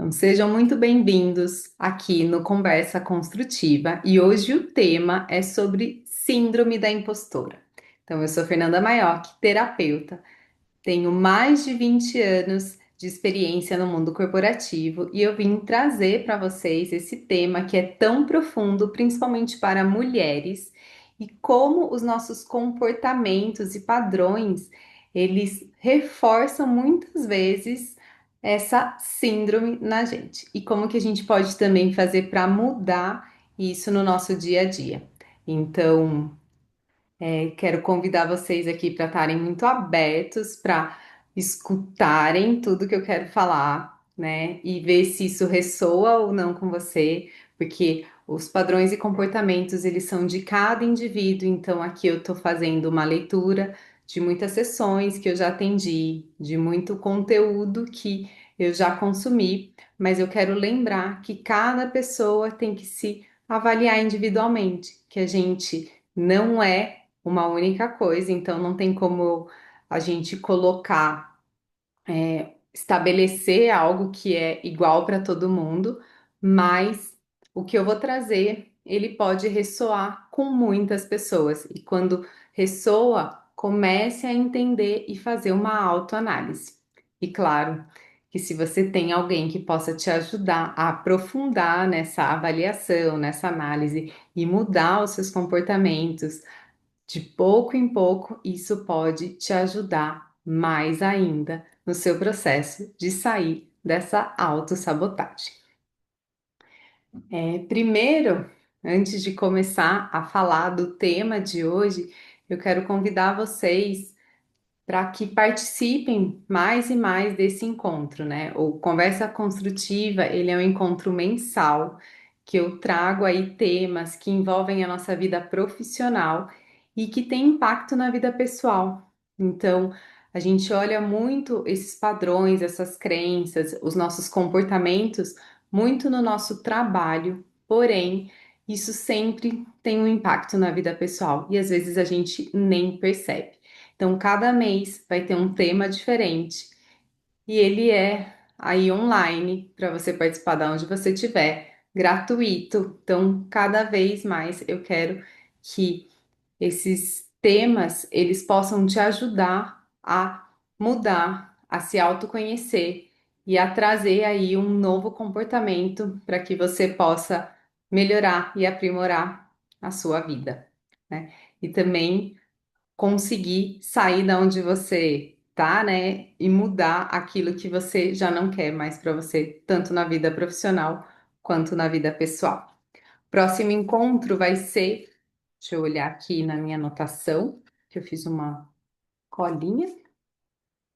Então, sejam muito bem-vindos aqui no Conversa Construtiva e hoje o tema é sobre Síndrome da Impostora. Então, eu sou Fernanda Maiocchi, terapeuta, tenho mais de 20 anos de experiência no mundo corporativo e eu vim trazer para vocês esse tema que é tão profundo, principalmente para mulheres, e como os nossos comportamentos e padrões, eles reforçam muitas vezes essa síndrome na gente. E como que a gente pode também fazer para mudar isso no nosso dia a dia. Então, quero convidar vocês aqui para estarem muito abertos para escutarem tudo que eu quero falar, né? E ver se isso ressoa ou não com você, porque os padrões e comportamentos, eles são de cada indivíduo, então aqui eu estou fazendo uma leitura de muitas sessões que eu já atendi, de muito conteúdo que eu já consumi, mas eu quero lembrar que cada pessoa tem que se avaliar individualmente, que a gente não é uma única coisa, então não tem como a gente colocar, estabelecer algo que é igual para todo mundo, mas o que eu vou trazer, ele pode ressoar com muitas pessoas, e quando ressoa, comece a entender e fazer uma autoanálise. E claro, que se você tem alguém que possa te ajudar a aprofundar nessa avaliação, nessa análise e mudar os seus comportamentos, de pouco em pouco, isso pode te ajudar mais ainda no seu processo de sair dessa autossabotagem. Primeiro, antes de começar a falar do tema de hoje, eu quero convidar vocês para que participem mais e mais desse encontro, né? O Conversa Construtiva, ele é um encontro mensal que eu trago aí temas que envolvem a nossa vida profissional e que tem impacto na vida pessoal. Então, a gente olha muito esses padrões, essas crenças, os nossos comportamentos muito no nosso trabalho, porém, isso sempre tem um impacto na vida pessoal e às vezes a gente nem percebe. Então, cada mês vai ter um tema diferente e ele é aí online para você participar de onde você estiver, gratuito. Então, cada vez mais eu quero que esses temas eles possam te ajudar a mudar, a se autoconhecer e a trazer aí um novo comportamento para que você possa melhorar e aprimorar a sua vida, né? E também conseguir sair da onde você tá, né, e mudar aquilo que você já não quer mais para você, tanto na vida profissional quanto na vida pessoal. Próximo encontro vai ser, deixa eu olhar aqui na minha anotação, que eu fiz uma colinha,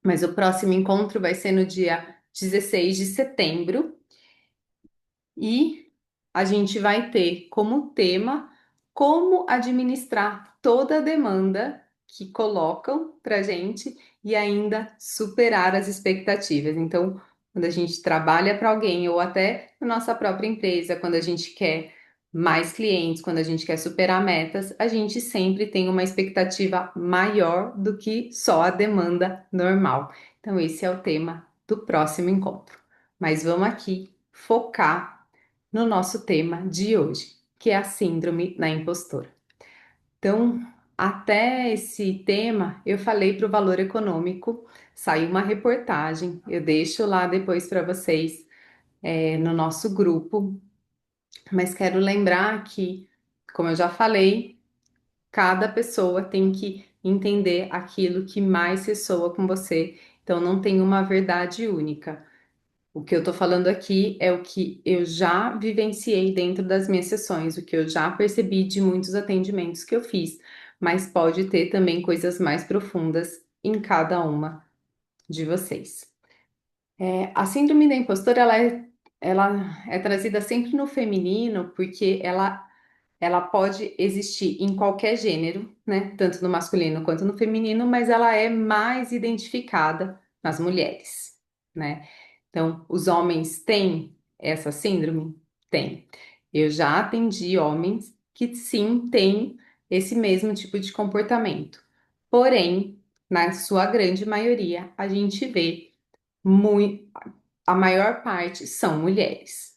mas o próximo encontro vai ser no dia 16 de setembro. E a gente vai ter como tema como administrar toda a demanda que colocam para gente e ainda superar as expectativas. Então, quando a gente trabalha para alguém ou até na nossa própria empresa, quando a gente quer mais clientes, quando a gente quer superar metas, a gente sempre tem uma expectativa maior do que só a demanda normal. Então, esse é o tema do próximo encontro. Mas vamos aqui focar no nosso tema de hoje, que é a síndrome da impostora. Então, até esse tema, eu falei para o Valor Econômico, saiu uma reportagem, eu deixo lá depois para vocês, no nosso grupo, mas quero lembrar que, como eu já falei, cada pessoa tem que entender aquilo que mais ressoa com você, então não tem uma verdade única. O que eu tô falando aqui é o que eu já vivenciei dentro das minhas sessões, o que eu já percebi de muitos atendimentos que eu fiz, mas pode ter também coisas mais profundas em cada uma de vocês. A síndrome da impostora, ela é trazida sempre no feminino, porque ela pode existir em qualquer gênero, né? Tanto no masculino quanto no feminino, mas ela é mais identificada nas mulheres, né? Então, os homens têm essa síndrome? Tem. Eu já atendi homens que sim têm esse mesmo tipo de comportamento. Porém, na sua grande maioria, a gente vê muito. a maior parte são mulheres.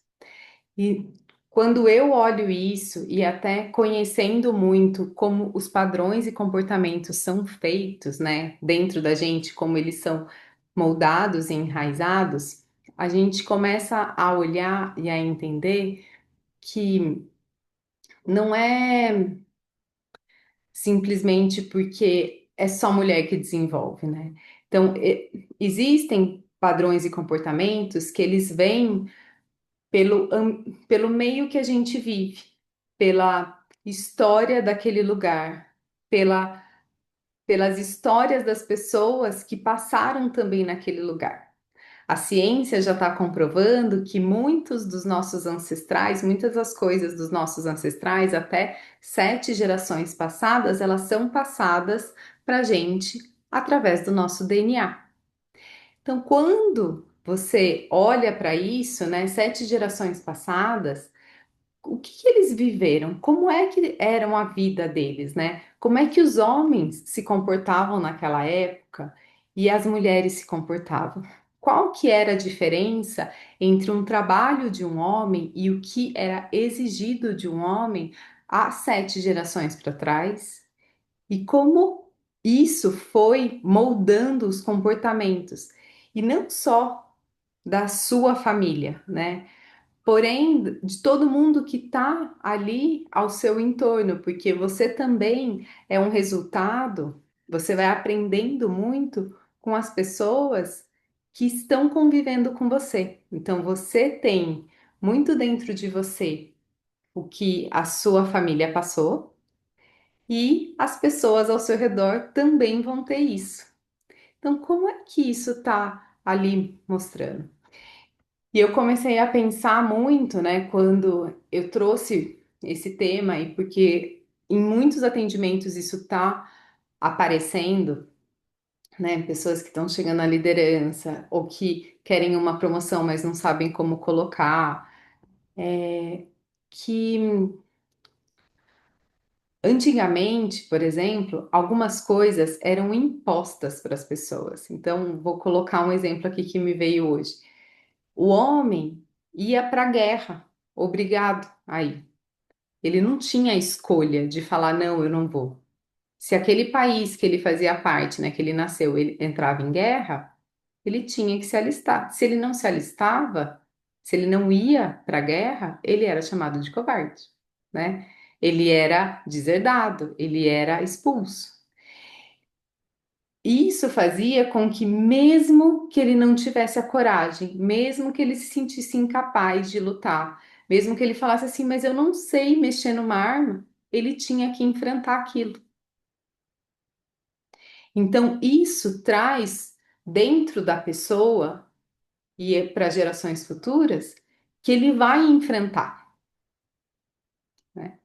E quando eu olho isso, e até conhecendo muito como os padrões e comportamentos são feitos, né, dentro da gente, como eles são moldados e enraizados, a gente começa a olhar e a entender que não é simplesmente porque é só mulher que desenvolve, né? Então, existem padrões e comportamentos que eles vêm pelo meio que a gente vive, pela história daquele lugar, pela, pelas histórias das pessoas que passaram também naquele lugar. A ciência já está comprovando que muitos dos nossos ancestrais, muitas das coisas dos nossos ancestrais, até 7 gerações passadas, elas são passadas para a gente através do nosso DNA. Então, quando você olha para isso, né, 7 gerações passadas, o que que eles viveram? Como é que eram a vida deles, né? Como é que os homens se comportavam naquela época e as mulheres se comportavam? Qual que era a diferença entre um trabalho de um homem e o que era exigido de um homem há 7 gerações para trás? E como isso foi moldando os comportamentos, e não só da sua família, né? Porém, de todo mundo que está ali ao seu entorno, porque você também é um resultado, você vai aprendendo muito com as pessoas que estão convivendo com você. Então, você tem muito dentro de você o que a sua família passou, e as pessoas ao seu redor também vão ter isso. Então, como é que isso está ali mostrando? E eu comecei a pensar muito, né, quando eu trouxe esse tema, e porque em muitos atendimentos isso está aparecendo, né, pessoas que estão chegando à liderança ou que querem uma promoção, mas não sabem como colocar, que antigamente, por exemplo, algumas coisas eram impostas para as pessoas. Então, vou colocar um exemplo aqui que me veio hoje. O homem ia para a guerra, obrigado aí. Ele não tinha a escolha de falar, não, eu não vou. Se aquele país que ele fazia parte, né, que ele nasceu, ele entrava em guerra, ele tinha que se alistar. Se ele não se alistava, se ele não ia para a guerra, ele era chamado de covarde, né? Ele era deserdado, ele era expulso. Isso fazia com que, mesmo que ele não tivesse a coragem, mesmo que ele se sentisse incapaz de lutar, mesmo que ele falasse assim, mas eu não sei mexer numa arma, ele tinha que enfrentar aquilo. Então, isso traz dentro da pessoa e para gerações futuras que ele vai enfrentar, né?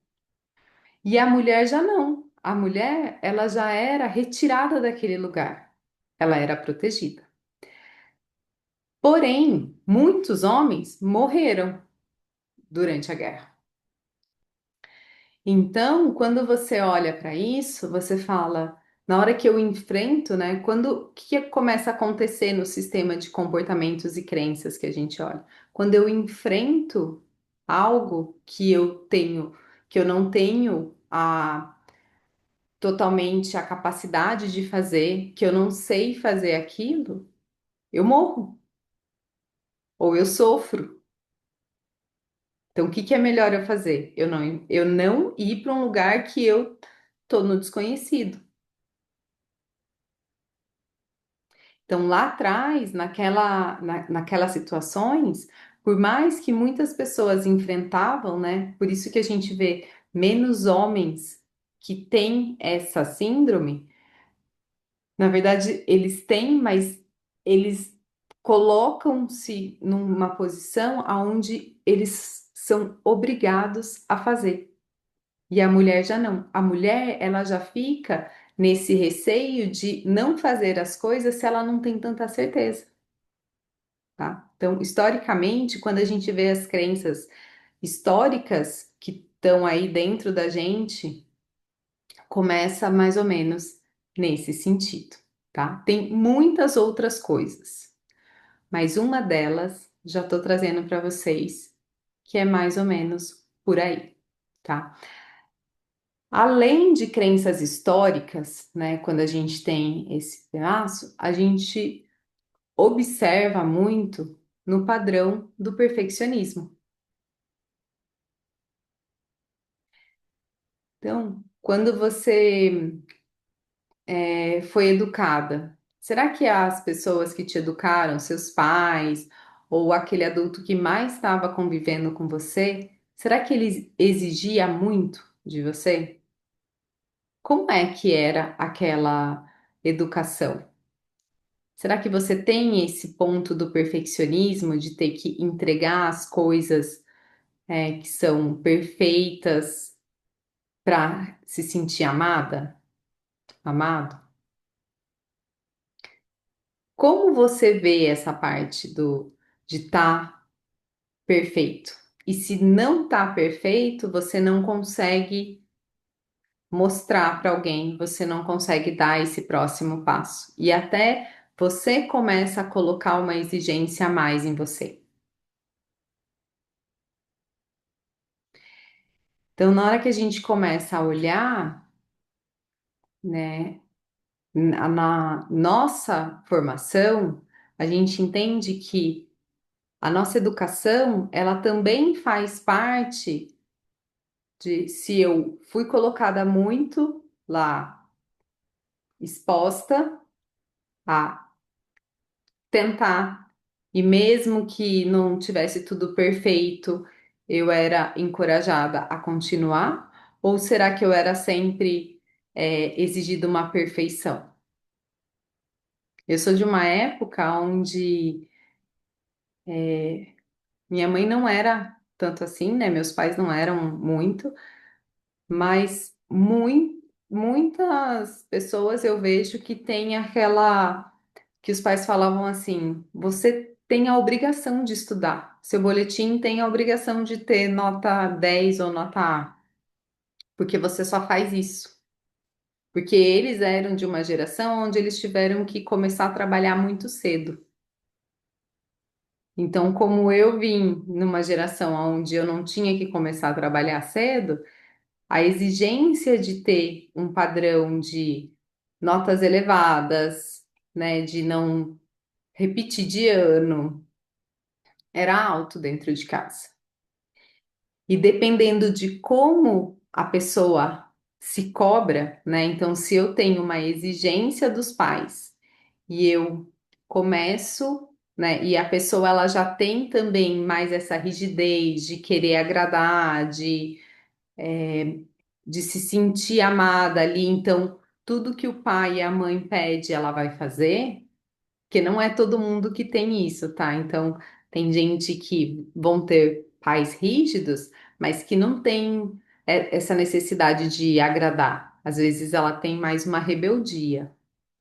E a mulher já não. A mulher, ela já era retirada daquele lugar. Ela era protegida. Porém, muitos homens morreram durante a guerra. Então, quando você olha para isso, você fala, na hora que eu enfrento, né? Quando o que começa a acontecer no sistema de comportamentos e crenças que a gente olha? Quando eu enfrento algo que eu tenho, que eu não tenho a totalmente a capacidade de fazer, que eu não sei fazer aquilo, eu morro ou eu sofro. Então, o que que é melhor eu fazer? Eu não ir para um lugar que eu tô no desconhecido. Então, lá atrás, naquelas situações, por mais que muitas pessoas enfrentavam, né? Por isso que a gente vê menos homens que têm essa síndrome. Na verdade, eles têm, mas eles colocam-se numa posição onde eles são obrigados a fazer. E a mulher já não. A mulher, ela já fica nesse receio de não fazer as coisas se ela não tem tanta certeza, tá? Então, historicamente, quando a gente vê as crenças históricas que estão aí dentro da gente, começa mais ou menos nesse sentido, tá? Tem muitas outras coisas, mas uma delas já estou trazendo para vocês, que é mais ou menos por aí, tá? Além de crenças históricas, né, quando a gente tem esse pedaço, a gente observa muito no padrão do perfeccionismo. Então, quando você foi educada, será que as pessoas que te educaram, seus pais, ou aquele adulto que mais estava convivendo com você, será que ele exigia muito de você? Como é que era aquela educação? Será que você tem esse ponto do perfeccionismo, de ter que entregar as coisas, que são perfeitas para se sentir amada, amado? Como você vê essa parte do de estar perfeito? E se não tá perfeito, você não consegue mostrar para alguém, você não consegue dar esse próximo passo. E até você começa a colocar uma exigência a mais em você. Então, na hora que a gente começa a olhar, né, na nossa formação, a gente entende que a nossa educação, ela também faz parte de se eu fui colocada muito lá, exposta a tentar, e mesmo que não tivesse tudo perfeito, eu era encorajada a continuar? Ou será que eu era sempre exigida uma perfeição? Eu sou de uma época onde minha mãe não era tanto assim, né? Meus pais não eram muito, mas muitas pessoas eu vejo que tem aquela que os pais falavam assim: você tem a obrigação de estudar, seu boletim tem a obrigação de ter nota 10 ou nota A, porque você só faz isso. Porque eles eram de uma geração onde eles tiveram que começar a trabalhar muito cedo. Então, como eu vim numa geração onde eu não tinha que começar a trabalhar cedo, a exigência de ter um padrão de notas elevadas, né, de não repetir de ano, era alto dentro de casa. E dependendo de como a pessoa se cobra, né? Então, se eu tenho uma exigência dos pais e eu começo, né? E a pessoa ela já tem também mais essa rigidez de querer agradar, de se sentir amada ali. Então, tudo que o pai e a mãe pede, ela vai fazer. Porque não é todo mundo que tem isso, tá? Então, tem gente que vão ter pais rígidos, mas que não tem essa necessidade de agradar. Às vezes ela tem mais uma rebeldia,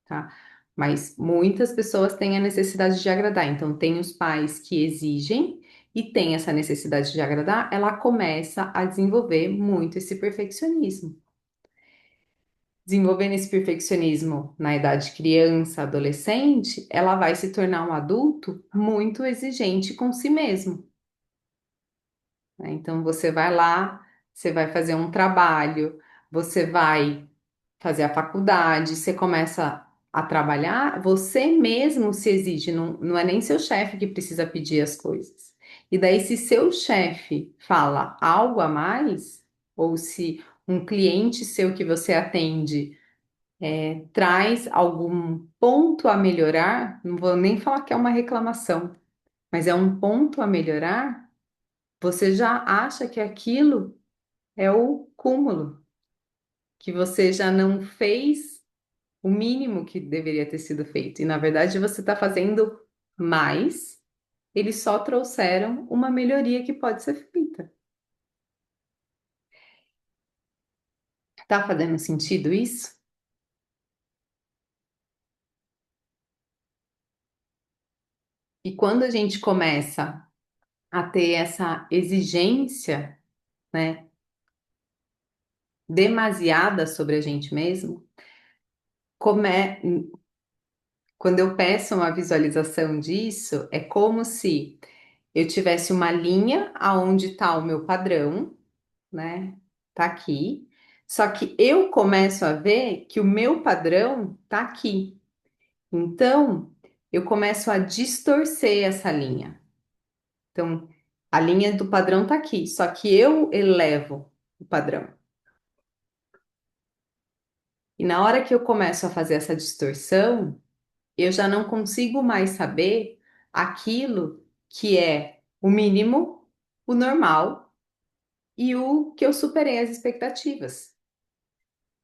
tá? Mas muitas pessoas têm a necessidade de agradar. Então, tem os pais que exigem e tem essa necessidade de agradar, ela começa a desenvolver muito esse perfeccionismo. Desenvolvendo esse perfeccionismo na idade criança, adolescente, ela vai se tornar um adulto muito exigente com si mesmo, né? Então você vai lá, você vai fazer um trabalho, você vai fazer a faculdade, você começa a trabalhar, você mesmo se exige, não é nem seu chefe que precisa pedir as coisas. E daí, se seu chefe fala algo a mais, ou se um cliente seu que você atende traz algum ponto a melhorar, não vou nem falar que é uma reclamação, mas é um ponto a melhorar, você já acha que aquilo é o cúmulo, que você já não fez o mínimo que deveria ter sido feito. E na verdade você está fazendo mais, eles só trouxeram uma melhoria que pode ser feita. Tá fazendo sentido isso? E quando a gente começa a ter essa exigência, né, demasiada sobre a gente mesmo, come- Quando eu peço uma visualização disso, é como se eu tivesse uma linha aonde está o meu padrão, né? Tá aqui. Só que eu começo a ver que o meu padrão tá aqui. Então, eu começo a distorcer essa linha. Então, a linha do padrão tá aqui, só que eu elevo o padrão. E na hora que eu começo a fazer essa distorção, eu já não consigo mais saber aquilo que é o mínimo, o normal e o que eu superei as expectativas.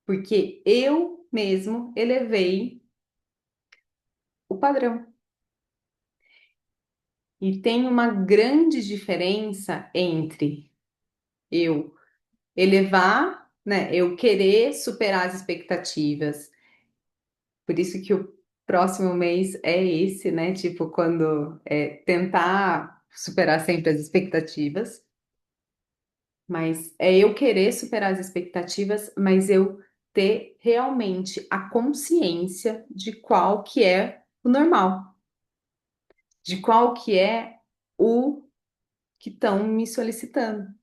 Porque eu mesmo elevei o padrão. E tem uma grande diferença entre eu elevar, né, eu querer superar as expectativas. Por isso que o próximo mês é esse, né? Tipo, quando tentar superar sempre as expectativas. Mas é eu querer superar as expectativas, mas eu ter realmente a consciência de qual que é o normal, de qual que é o que estão me solicitando.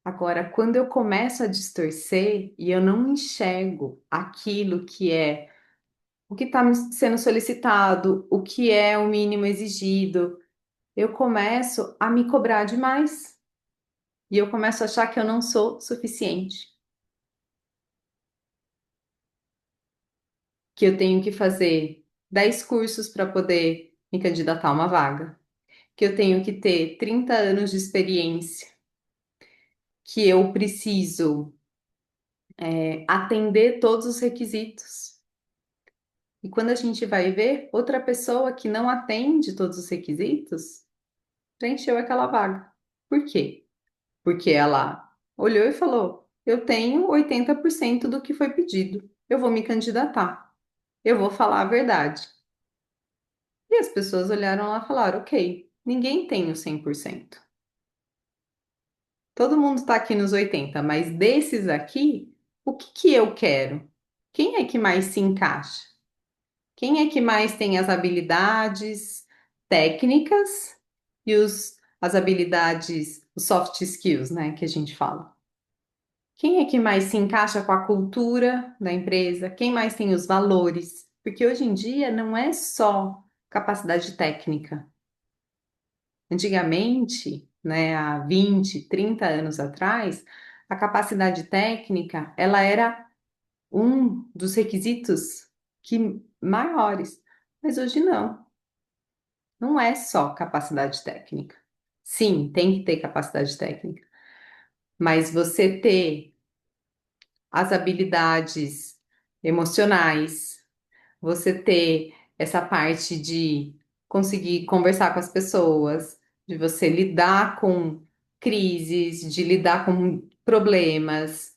Agora, quando eu começo a distorcer e eu não enxergo aquilo que é o que está sendo solicitado, o que é o mínimo exigido, eu começo a me cobrar demais e eu começo a achar que eu não sou suficiente, que eu tenho que fazer 10 cursos para poder me candidatar a uma vaga, que eu tenho que ter 30 anos de experiência, que eu preciso atender todos os requisitos. E quando a gente vai ver, outra pessoa que não atende todos os requisitos preencheu aquela vaga. Por quê? Porque ela olhou e falou: eu tenho 80% do que foi pedido, eu vou me candidatar, eu vou falar a verdade. E as pessoas olharam lá e falaram: ok, ninguém tem o 100%. Todo mundo está aqui nos 80%, mas desses aqui, o que que eu quero? Quem é que mais se encaixa? Quem é que mais tem as habilidades técnicas e as habilidades, os soft skills, né, que a gente fala? Quem é que mais se encaixa com a cultura da empresa? Quem mais tem os valores? Porque hoje em dia não é só capacidade técnica. Antigamente, né, há 20, 30 anos atrás, a capacidade técnica, ela era um dos requisitos que maiores. Mas hoje não. Não é só capacidade técnica. Sim, tem que ter capacidade técnica, mas você ter as habilidades emocionais, você ter essa parte de conseguir conversar com as pessoas, de você lidar com crises, de lidar com problemas,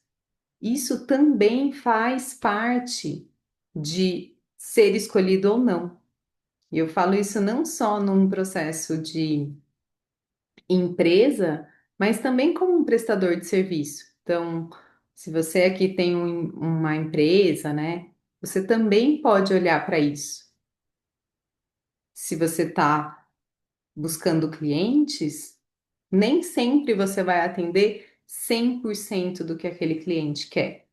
isso também faz parte de ser escolhido ou não. E eu falo isso não só num processo de empresa, mas também como um prestador de serviço. Então, se você aqui tem uma empresa, né, você também pode olhar para isso. Se você está buscando clientes, nem sempre você vai atender 100% do que aquele cliente quer.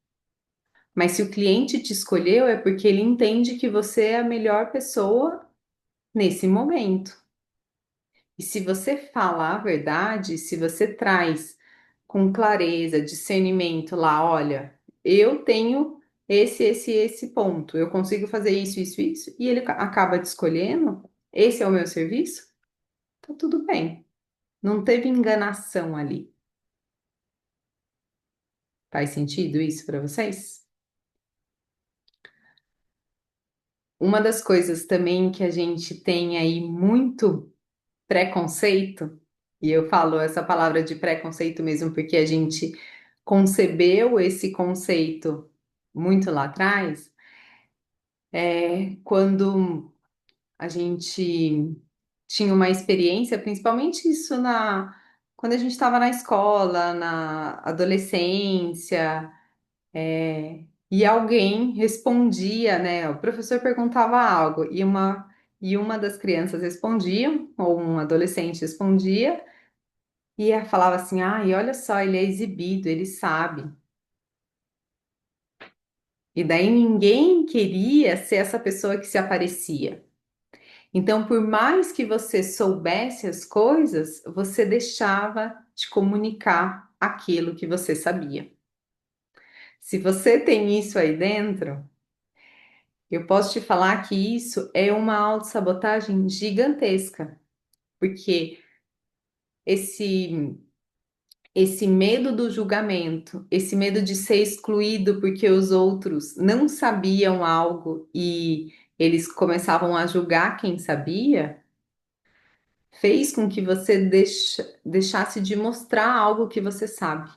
Mas se o cliente te escolheu, é porque ele entende que você é a melhor pessoa nesse momento. E se você fala a verdade, se você traz com clareza, discernimento lá, olha, eu tenho esse ponto, eu consigo fazer isso, e ele acaba te escolhendo, esse é o meu serviço, tá tudo bem. Não teve enganação ali. Faz sentido isso para vocês? Uma das coisas também que a gente tem aí muito preconceito, e eu falo essa palavra de preconceito mesmo porque a gente concebeu esse conceito muito lá atrás, é quando a gente tinha uma experiência, principalmente isso quando a gente estava na escola, na adolescência, e alguém respondia, né? O professor perguntava algo e uma das crianças respondia, ou um adolescente respondia, falava assim: ah, e olha só, ele é exibido, ele sabe. E daí ninguém queria ser essa pessoa que se aparecia. Então, por mais que você soubesse as coisas, você deixava de comunicar aquilo que você sabia. Se você tem isso aí dentro, eu posso te falar que isso é uma autossabotagem gigantesca, porque esse esse medo do julgamento, esse medo de ser excluído porque os outros não sabiam algo e eles começavam a julgar quem sabia, fez com que você deixasse de mostrar algo que você sabe,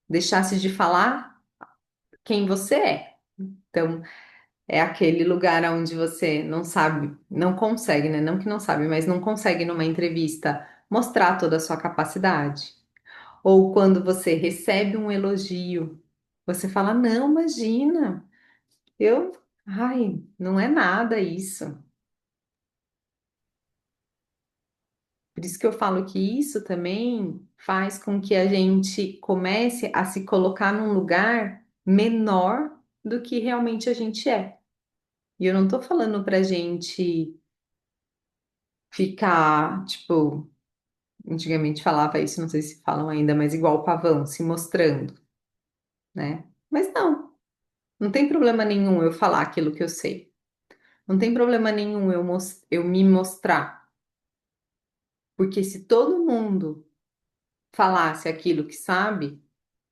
deixasse de falar quem você é. Então, é aquele lugar onde você não sabe, não consegue, né? Não que não sabe, mas não consegue numa entrevista mostrar toda a sua capacidade. Ou quando você recebe um elogio, você fala: Não, imagina, ai, não é nada isso. Por isso que eu falo que isso também faz com que a gente comece a se colocar num lugar menor do que realmente a gente é. E eu não tô falando pra gente ficar, tipo, antigamente falava isso, não sei se falam ainda, mas igual o pavão, se mostrando, né? Mas não, não tem problema nenhum eu falar aquilo que eu sei. Não tem problema nenhum eu me mostrar. Porque se todo mundo falasse aquilo que sabe,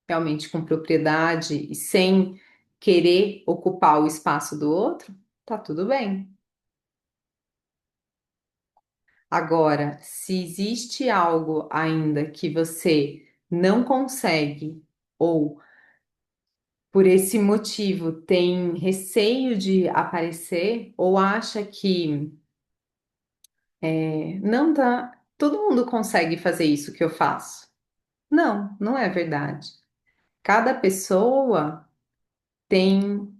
realmente com propriedade e sem querer ocupar o espaço do outro, tá tudo bem. Agora, se existe algo ainda que você não consegue, ou por esse motivo tem receio de aparecer, ou acha que não tá, todo mundo consegue fazer isso que eu faço. Não, não é verdade. Cada pessoa tem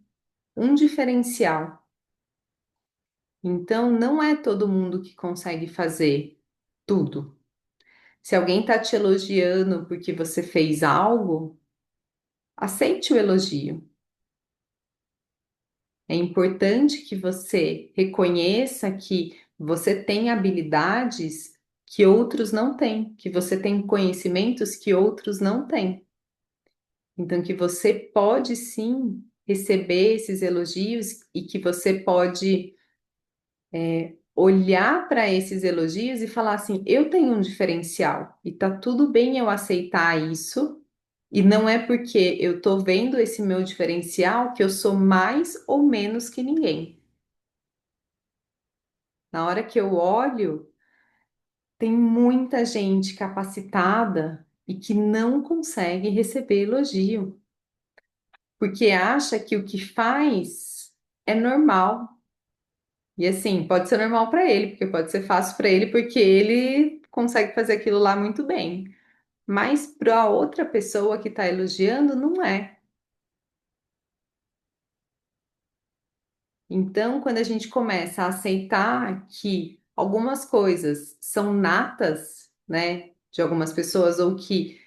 um diferencial. Então, não é todo mundo que consegue fazer tudo. Se alguém está te elogiando porque você fez algo, aceite o elogio. É importante que você reconheça que você tem habilidades que outros não têm, que você tem conhecimentos que outros não têm. Então, que você pode sim receber esses elogios e que você pode olhar para esses elogios e falar assim: eu tenho um diferencial e tá tudo bem eu aceitar isso. E não é porque eu tô vendo esse meu diferencial que eu sou mais ou menos que ninguém. Na hora que eu olho, tem muita gente capacitada e que não consegue receber elogio, porque acha que o que faz é normal. E assim, pode ser normal para ele, porque pode ser fácil para ele, porque ele consegue fazer aquilo lá muito bem. Mas para outra pessoa que está elogiando, não é. Então, quando a gente começa a aceitar que algumas coisas são natas, né, de algumas pessoas, ou que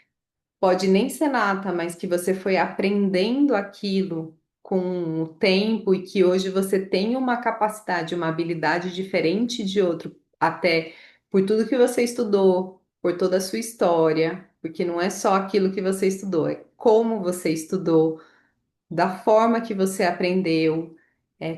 pode nem ser nata, mas que você foi aprendendo aquilo com o tempo e que hoje você tem uma capacidade, uma habilidade diferente de outro, até por tudo que você estudou, por toda a sua história, porque não é só aquilo que você estudou, é como você estudou, da forma que você aprendeu,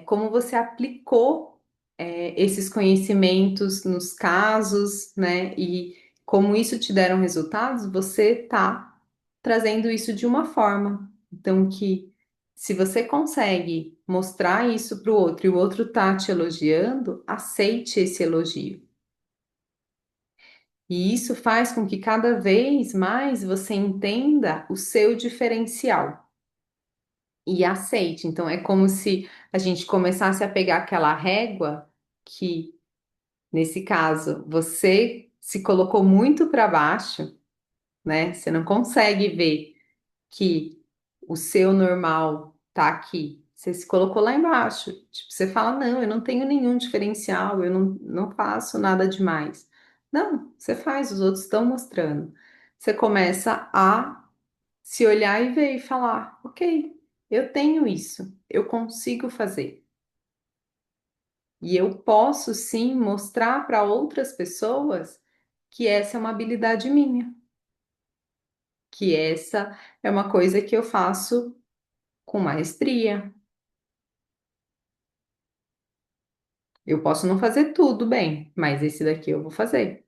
como você aplicou, esses conhecimentos nos casos, né? E como isso te deram resultados, você está trazendo isso de uma forma. Então, que se você consegue mostrar isso para o outro e o outro tá te elogiando, aceite esse elogio. E isso faz com que cada vez mais você entenda o seu diferencial e aceite. Então, é como se a gente começasse a pegar aquela régua que, nesse caso, você se colocou muito para baixo, né? Você não consegue ver que o seu normal tá aqui. Você se colocou lá embaixo. Tipo, você fala, não, eu não tenho nenhum diferencial, eu não faço nada demais. Não, você faz, os outros estão mostrando. Você começa a se olhar e ver e falar, ok, eu tenho isso, eu consigo fazer. E eu posso sim mostrar para outras pessoas que essa é uma habilidade minha, que essa é uma coisa que eu faço com maestria. Eu posso não fazer tudo bem, mas esse daqui eu vou fazer.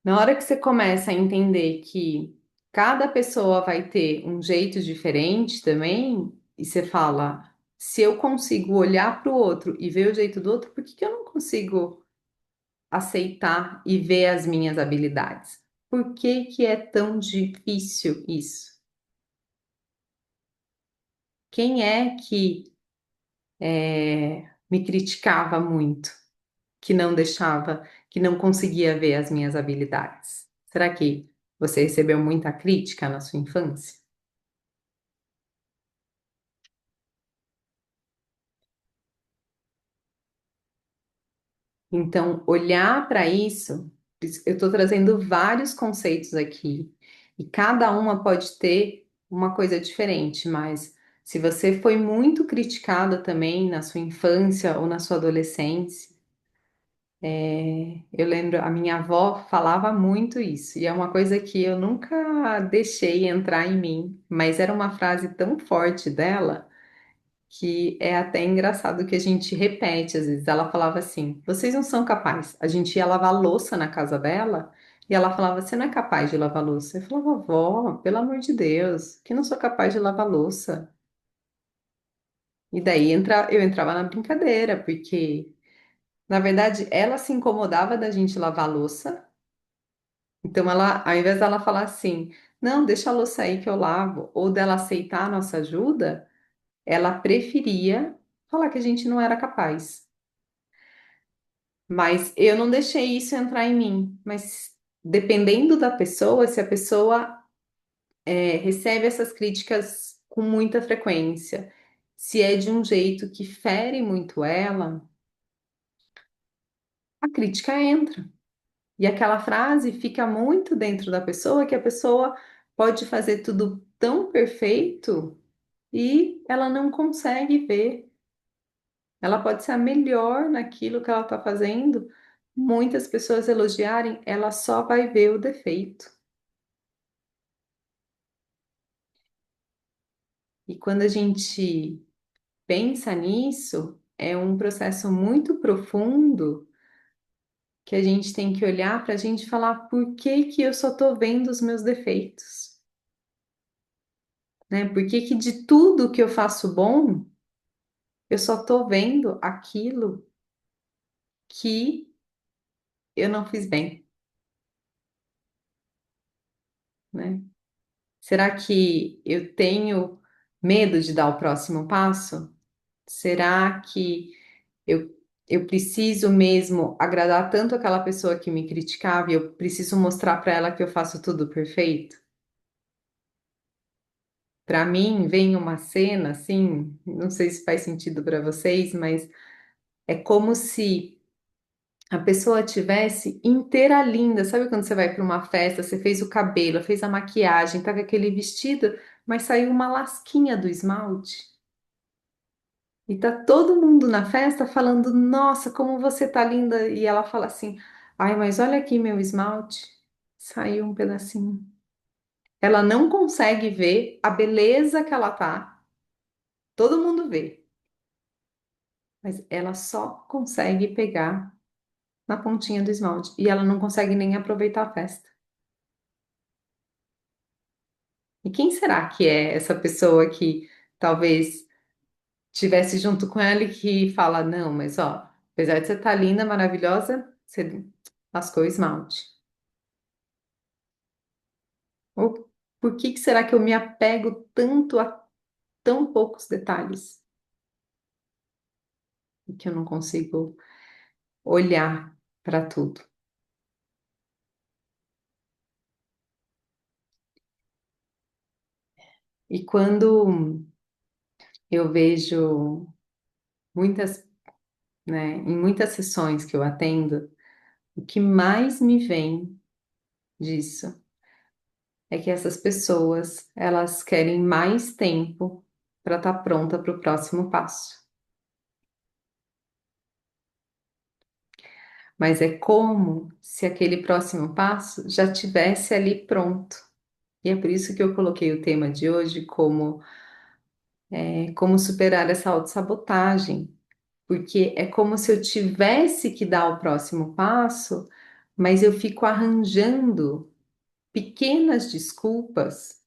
Na hora que você começa a entender que cada pessoa vai ter um jeito diferente também, e você fala, se eu consigo olhar para o outro e ver o jeito do outro, por que que eu não consigo aceitar e ver as minhas habilidades? Por que que é tão difícil isso? Quem é que me criticava muito? Que não deixava, que não conseguia ver as minhas habilidades? Será que você recebeu muita crítica na sua infância? Então, olhar para isso, eu estou trazendo vários conceitos aqui, e cada uma pode ter uma coisa diferente, mas se você foi muito criticada também na sua infância ou na sua adolescência, eu lembro, a minha avó falava muito isso, e é uma coisa que eu nunca deixei entrar em mim, mas era uma frase tão forte dela que é até engraçado que a gente repete às vezes. Ela falava assim: vocês não são capazes. A gente ia lavar louça na casa dela e ela falava: você não é capaz de lavar louça. Eu falava: vó, pelo amor de Deus, que não sou capaz de lavar louça. E daí eu entrava na brincadeira, porque na verdade ela se incomodava da gente lavar louça. Então ela, ao invés dela falar assim: não, deixa a louça aí que eu lavo, ou dela aceitar a nossa ajuda, ela preferia falar que a gente não era capaz. Mas eu não deixei isso entrar em mim. Mas dependendo da pessoa, se a pessoa recebe essas críticas com muita frequência, se é de um jeito que fere muito ela, a crítica entra. E aquela frase fica muito dentro da pessoa que a pessoa pode fazer tudo tão perfeito e ela não consegue ver. Ela pode ser a melhor naquilo que ela está fazendo. Muitas pessoas elogiarem, ela só vai ver o defeito. E quando a gente pensa nisso, é um processo muito profundo que a gente tem que olhar para a gente falar por que que eu só estou vendo os meus defeitos, né? Por que que de tudo que eu faço bom, eu só estou vendo aquilo que eu não fiz bem, né? Será que eu tenho medo de dar o próximo passo? Será que eu, eu preciso mesmo agradar tanto aquela pessoa que me criticava e eu preciso mostrar para ela que eu faço tudo perfeito? Para mim, vem uma cena assim, não sei se faz sentido para vocês, mas é como se a pessoa tivesse inteira linda. Sabe quando você vai para uma festa, você fez o cabelo, fez a maquiagem, tá com aquele vestido, mas saiu uma lasquinha do esmalte? E tá todo mundo na festa falando, nossa, como você tá linda. E ela fala assim, ai, mas olha aqui meu esmalte. Saiu um pedacinho. Ela não consegue ver a beleza que ela tá. Todo mundo vê, mas ela só consegue pegar na pontinha do esmalte. E ela não consegue nem aproveitar a festa. E quem será que é essa pessoa que talvez tivesse junto com ela e que fala, não, mas ó, apesar de você estar linda, maravilhosa, você lascou o esmalte. Ou por que que será que eu me apego tanto a tão poucos detalhes e que eu não consigo olhar para tudo? E quando eu vejo muitas, né, em muitas sessões que eu atendo, o que mais me vem disso é que essas pessoas, elas querem mais tempo para estar pronta para o próximo passo. Mas é como se aquele próximo passo já tivesse ali pronto. E é por isso que eu coloquei o tema de hoje como como superar essa autossabotagem, porque é como se eu tivesse que dar o próximo passo, mas eu fico arranjando pequenas desculpas,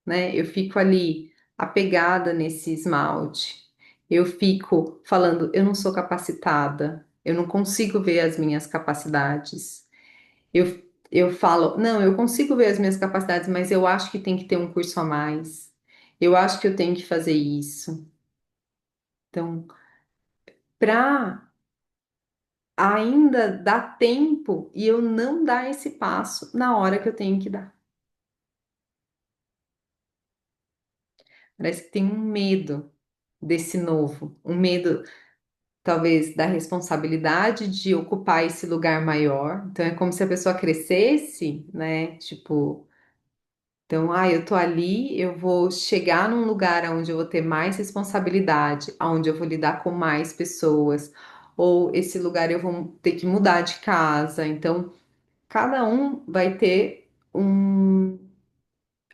né? Eu fico ali apegada nesse esmalte. Eu fico falando, eu não sou capacitada, eu não consigo ver as minhas capacidades. Eu falo, não, eu consigo ver as minhas capacidades, mas eu acho que tem que ter um curso a mais. Eu acho que eu tenho que fazer isso. Então, para ainda dar tempo e eu não dar esse passo na hora que eu tenho que dar. Parece que tem um medo desse novo, um medo talvez da responsabilidade de ocupar esse lugar maior. Então é como se a pessoa crescesse, né? Tipo, então, eu tô ali, eu vou chegar num lugar onde eu vou ter mais responsabilidade, onde eu vou lidar com mais pessoas, ou esse lugar eu vou ter que mudar de casa. Então, cada um vai ter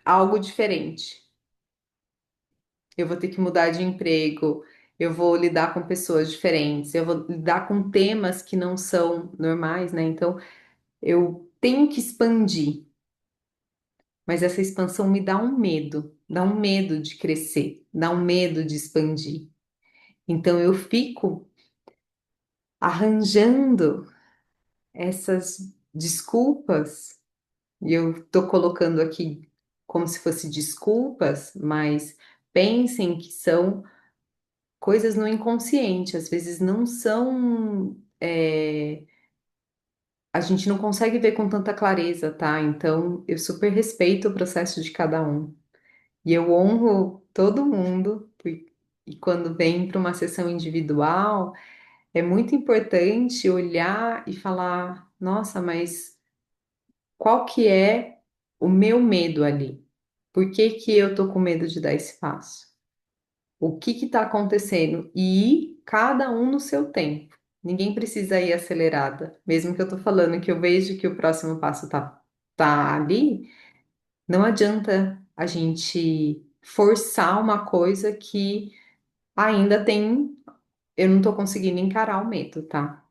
algo diferente. Eu vou ter que mudar de emprego, eu vou lidar com pessoas diferentes, eu vou lidar com temas que não são normais, né? Então, eu tenho que expandir, mas essa expansão me dá um medo de crescer, dá um medo de expandir. Então, eu fico arranjando essas desculpas, e eu tô colocando aqui como se fosse desculpas, mas pensem que são coisas no inconsciente, às vezes não são. A gente não consegue ver com tanta clareza, tá? Então, eu super respeito o processo de cada um. E eu honro todo mundo. E quando vem para uma sessão individual, é muito importante olhar e falar: nossa, mas qual que é o meu medo ali? Por que que eu tô com medo de dar esse passo? O que está acontecendo e ir cada um no seu tempo. Ninguém precisa ir acelerada. Mesmo que eu estou falando que eu vejo que o próximo passo tá ali, não adianta a gente forçar uma coisa que ainda tem. Eu não estou conseguindo encarar o medo, tá?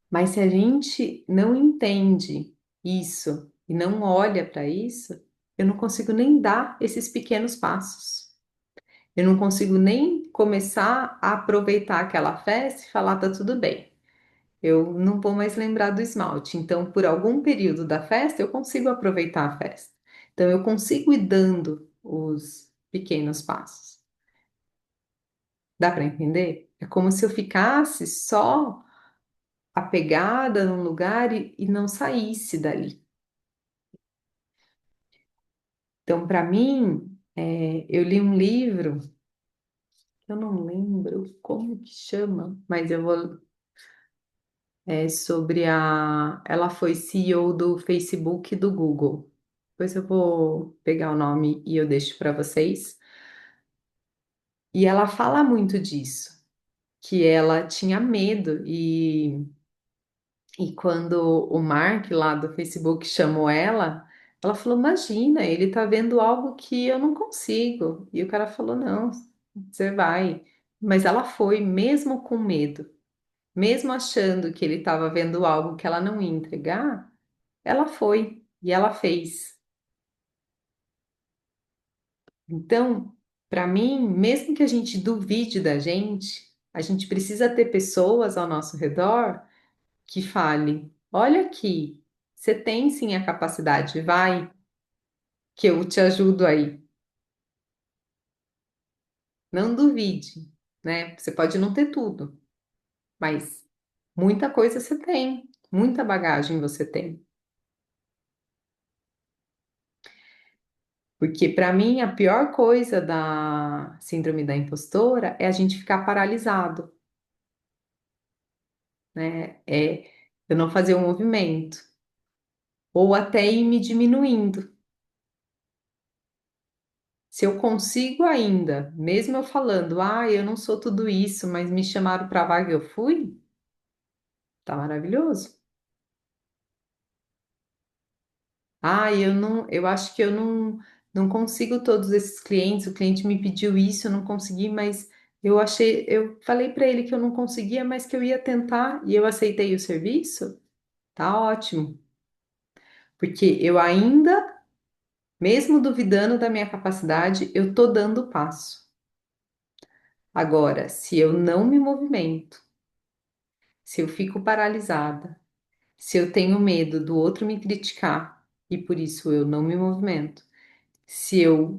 Mas se a gente não entende isso e não olha para isso, eu não consigo nem dar esses pequenos passos. Eu não consigo nem começar a aproveitar aquela festa e falar, tá tudo bem. Eu não vou mais lembrar do esmalte. Então, por algum período da festa, eu consigo aproveitar a festa. Então, eu consigo ir dando os pequenos passos. Dá para entender? É como se eu ficasse só apegada num lugar e não saísse dali. Então, para mim, eu li um livro, eu não lembro como que chama, mas eu vou sobre a. Ela foi CEO do Facebook e do Google. Depois eu vou pegar o nome e eu deixo para vocês. E ela fala muito disso, que ela tinha medo e quando o Mark lá do Facebook chamou ela, ela falou: Imagina, ele tá vendo algo que eu não consigo. E o cara falou: Não, você vai. Mas ela foi, mesmo com medo, mesmo achando que ele estava vendo algo que ela não ia entregar. Ela foi e ela fez. Então, para mim, mesmo que a gente duvide da gente, a gente precisa ter pessoas ao nosso redor que falem: olha aqui, você tem sim a capacidade, vai, que eu te ajudo aí. Não duvide, né? Você pode não ter tudo, mas muita coisa você tem, muita bagagem você tem. Porque para mim a pior coisa da síndrome da impostora é a gente ficar paralisado, né? É eu não fazer o movimento ou até ir me diminuindo. Se eu consigo ainda, mesmo eu falando, eu não sou tudo isso, mas me chamaram para a vaga e eu fui, tá maravilhoso. Eu acho que eu não consigo todos esses clientes. O cliente me pediu isso, eu não consegui, mas eu falei para ele que eu não conseguia, mas que eu ia tentar e eu aceitei o serviço. Tá ótimo, porque eu ainda, mesmo duvidando da minha capacidade, eu tô dando o passo. Agora, se eu não me movimento, se eu fico paralisada, se eu tenho medo do outro me criticar e por isso eu não me movimento, se eu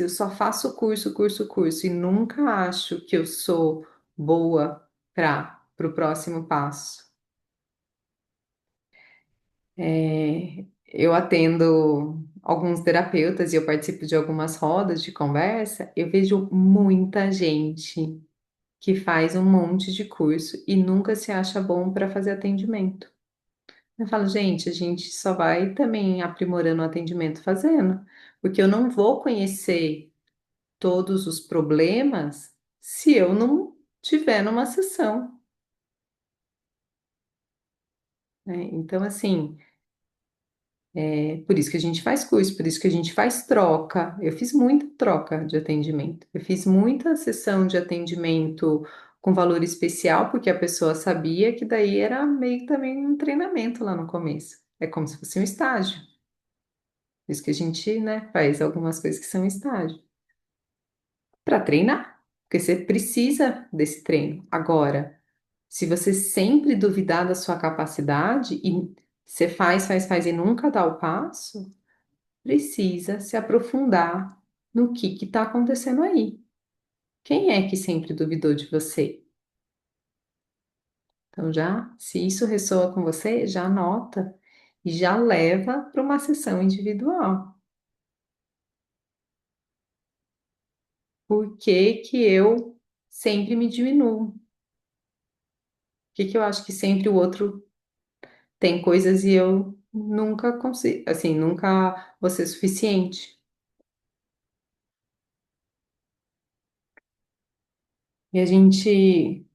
só faço curso e nunca acho que eu sou boa para o próximo passo. Eu atendo alguns terapeutas e eu participo de algumas rodas de conversa, eu vejo muita gente que faz um monte de curso e nunca se acha bom para fazer atendimento. Eu falo, gente, a gente só vai também aprimorando o atendimento fazendo, porque eu não vou conhecer todos os problemas se eu não tiver numa sessão, né? Então, assim, é por isso que a gente faz curso, por isso que a gente faz troca. Eu fiz muita troca de atendimento. Eu fiz muita sessão de atendimento com valor especial, porque a pessoa sabia que daí era meio que também um treinamento lá no começo. É como se fosse um estágio. Por isso que a gente, né, faz algumas coisas que são estágio. Para treinar, porque você precisa desse treino. Agora, se você sempre duvidar da sua capacidade e você faz e nunca dá o passo, precisa se aprofundar no que está acontecendo aí. Quem é que sempre duvidou de você? Então, já, se isso ressoa com você, já anota e já leva para uma sessão individual. Por que que eu sempre me diminuo? Por que que eu acho que sempre o outro tem coisas e eu nunca consigo, assim, nunca vou ser suficiente? E a gente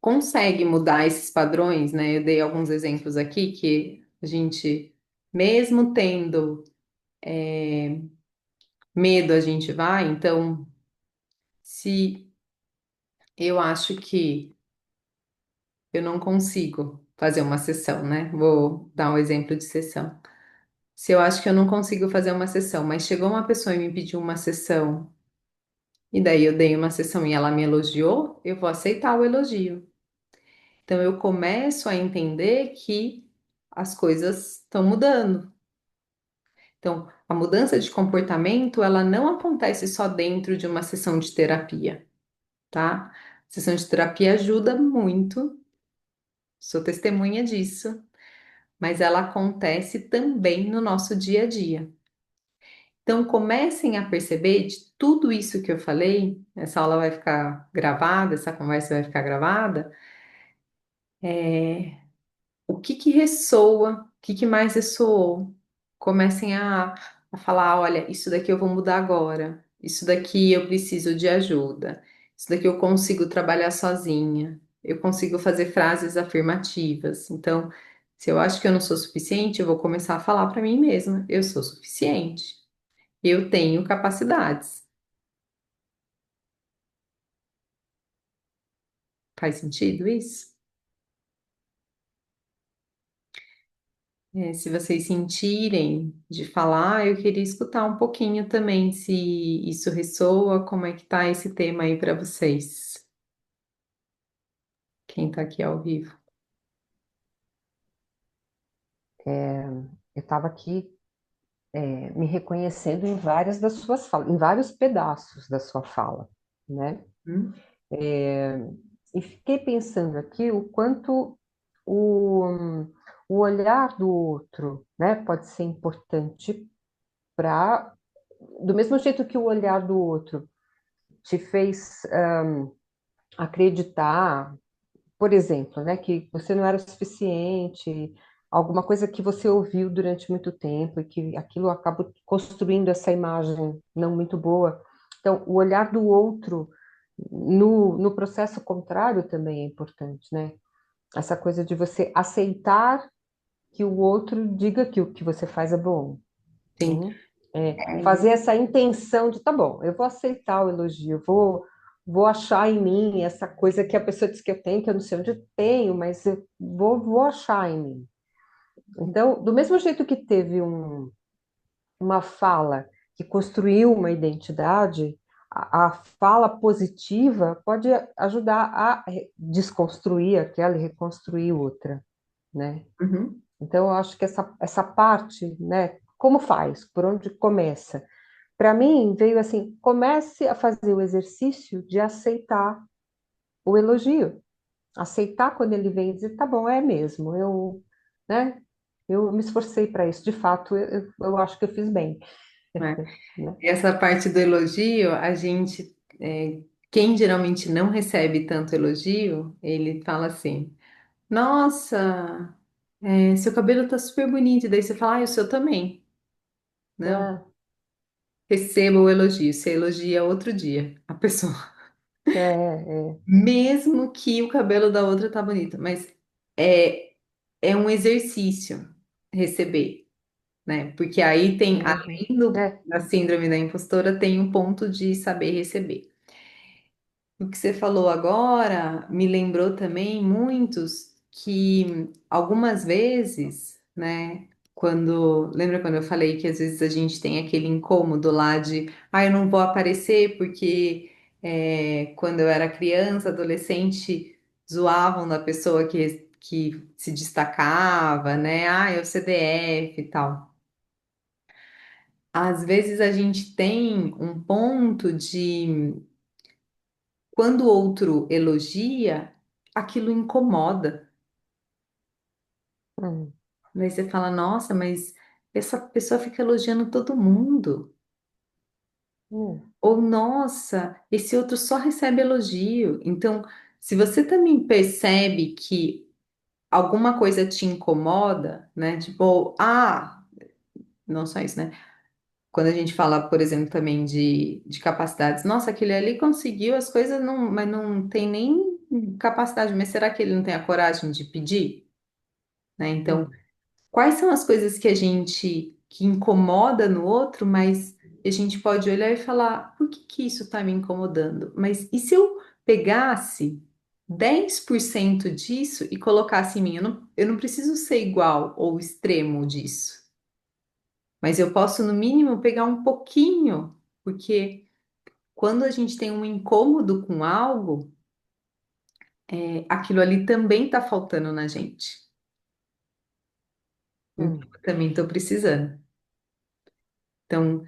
consegue mudar esses padrões, né? Eu dei alguns exemplos aqui que a gente, mesmo tendo medo, a gente vai. Então, se eu acho que eu não consigo fazer uma sessão, né? Vou dar um exemplo de sessão. Se eu acho que eu não consigo fazer uma sessão, mas chegou uma pessoa e me pediu uma sessão, e daí eu dei uma sessão e ela me elogiou, eu vou aceitar o elogio. Então, eu começo a entender que as coisas estão mudando. Então, a mudança de comportamento, ela não acontece só dentro de uma sessão de terapia, tá? A sessão de terapia ajuda muito, sou testemunha disso, mas ela acontece também no nosso dia a dia. Então, comecem a perceber de tudo isso que eu falei, essa aula vai ficar gravada, essa conversa vai ficar gravada, o que que ressoa, o que que mais ressoou. Comecem a falar, olha, isso daqui eu vou mudar agora, isso daqui eu preciso de ajuda, isso daqui eu consigo trabalhar sozinha, eu consigo fazer frases afirmativas. Então, se eu acho que eu não sou suficiente, eu vou começar a falar para mim mesma, eu sou suficiente, eu tenho capacidades. Faz sentido isso? Se vocês sentirem de falar, eu queria escutar um pouquinho também, se isso ressoa, como é que tá esse tema aí para vocês, quem tá aqui ao vivo. Eu estava aqui, me reconhecendo em várias das suas falas, em vários pedaços da sua fala, né? Hum? E fiquei pensando aqui o quanto o, o olhar do outro, né, pode ser importante para, do mesmo jeito que o olhar do outro te fez acreditar, por exemplo, né, que você não era o suficiente, alguma coisa que você ouviu durante muito tempo e que aquilo acaba construindo essa imagem não muito boa. Então, o olhar do outro no processo contrário também é importante, né? Essa coisa de você aceitar que o outro diga que o que você faz é bom, Sim. né? Fazer essa intenção de, tá bom, eu vou aceitar o elogio, vou achar em mim essa coisa que a pessoa diz que eu tenho, que eu não sei onde eu tenho, mas eu vou achar em mim. Então, do mesmo jeito que teve uma fala que construiu uma identidade, a fala positiva pode ajudar a desconstruir aquela e reconstruir outra, né? Uhum. Então, eu acho que essa parte, né? Como faz? Por onde começa? Para mim, veio assim: comece a fazer o exercício de aceitar o elogio. Aceitar quando ele vem e dizer, tá bom, é mesmo, né? Eu me esforcei para isso. De fato, eu acho que eu fiz bem, É. né? Essa parte do elogio, quem geralmente não recebe tanto elogio, ele fala assim: Nossa, seu cabelo tá super bonito. Daí você fala: o seu também. Não, Ah, receba o elogio. Você elogia outro dia a pessoa. é. Mesmo que o cabelo da outra tá bonito. Mas é, é um exercício receber, né? Porque aí tem, Uhum. além É, da síndrome da impostora, tem um ponto de saber receber. O que você falou agora me lembrou também muitos que algumas vezes, né, lembra quando eu falei que às vezes a gente tem aquele incômodo lá de, eu não vou aparecer porque quando eu era criança, adolescente, zoavam da pessoa que se destacava, né, é o CDF e tal. Às vezes a gente tem um ponto de quando o outro elogia, aquilo incomoda. hum, Daí você fala, nossa, mas essa pessoa fica elogiando todo mundo. hum, Ou, nossa, esse outro só recebe elogio. Então, se você também percebe que alguma coisa te incomoda, né? Tipo, não só isso, né? Quando a gente fala, por exemplo, também de capacidades, nossa, aquele ali conseguiu as coisas, não, mas não tem nem capacidade, mas será que ele não tem a coragem de pedir? Né? Então, hum, quais são as coisas que a gente que incomoda no outro, mas a gente pode olhar e falar, por que que isso está me incomodando? Mas e se eu pegasse 10% disso e colocasse em mim? Eu não preciso ser igual ou extremo disso, mas eu posso, no mínimo, pegar um pouquinho, porque quando a gente tem um incômodo com algo, aquilo ali também está faltando na gente. Então, hum. eu também estou precisando. Então,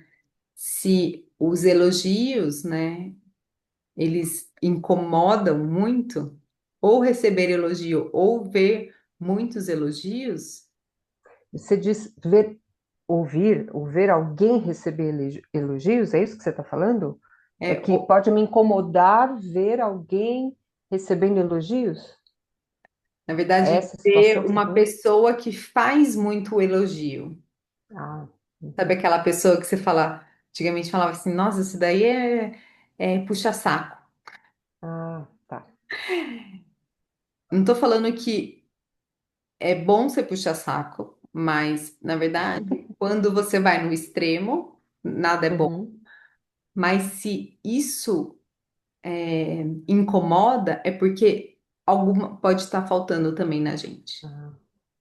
se os elogios, né, eles incomodam muito, ou receber elogio ou ver muitos elogios, Você diz ver, ouvir, ou ver alguém receber elogios, é isso que você está falando? É é, que pode me incomodar ver alguém recebendo elogios? na É verdade, essa situação ver que você está uma falando? pessoa que faz muito elogio. Ah, Sabe uhum. aquela pessoa que você fala, antigamente falava assim, nossa, isso daí é puxa-saco. Ah, tá. Não tô falando que é bom ser puxa-saco, mas, na verdade, quando você vai no extremo, nada é bom. Uhum. Mas se isso incomoda, é porque alguma pode estar faltando também na gente. Ah,